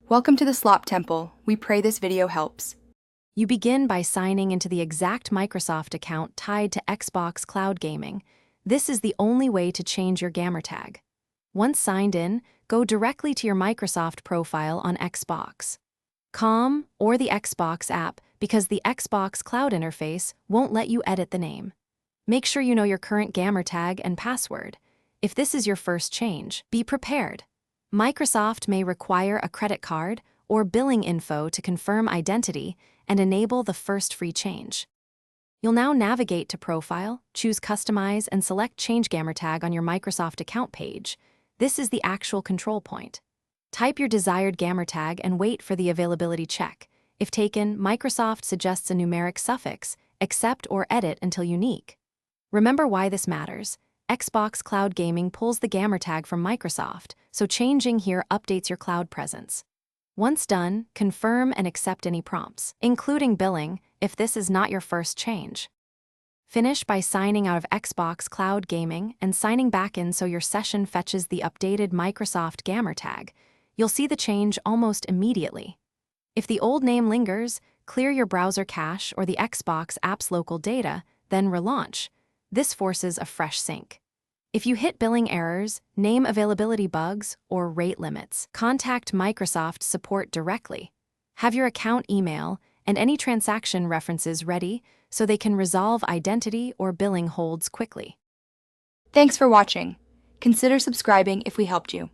Welcome to the Slop Temple. We pray this video helps. You begin by signing into the exact Microsoft account tied to Xbox Cloud Gaming. This is the only way to change your Gamertag. Once signed in, go directly to your Microsoft profile on Xbox.com or the Xbox app because the Xbox Cloud interface won't let you edit the name. Make sure you know your current Gamertag and password. If this is your first change, be prepared. Microsoft may require a credit card or billing info to confirm identity and enable the first free change. You'll now navigate to Profile, choose Customize, and select Change Gamertag on your Microsoft account page. This is the actual control point. Type your desired Gamertag and wait for the availability check. If taken, Microsoft suggests a numeric suffix, accept or edit until unique. Remember why this matters. Xbox Cloud Gaming pulls the Gamertag from Microsoft, so changing here updates your cloud presence. Once done, confirm and accept any prompts, including billing, if this is not your first change. Finish by signing out of Xbox Cloud Gaming and signing back in so your session fetches the updated Microsoft Gamertag. You'll see the change almost immediately. If the old name lingers, clear your browser cache or the Xbox app's local data, then relaunch. This forces a fresh sync. If you hit billing errors, name availability bugs, or rate limits, contact Microsoft support directly. Have your account email and any transaction references ready so they can resolve identity or billing holds quickly. Thanks for watching. Consider subscribing if we helped you.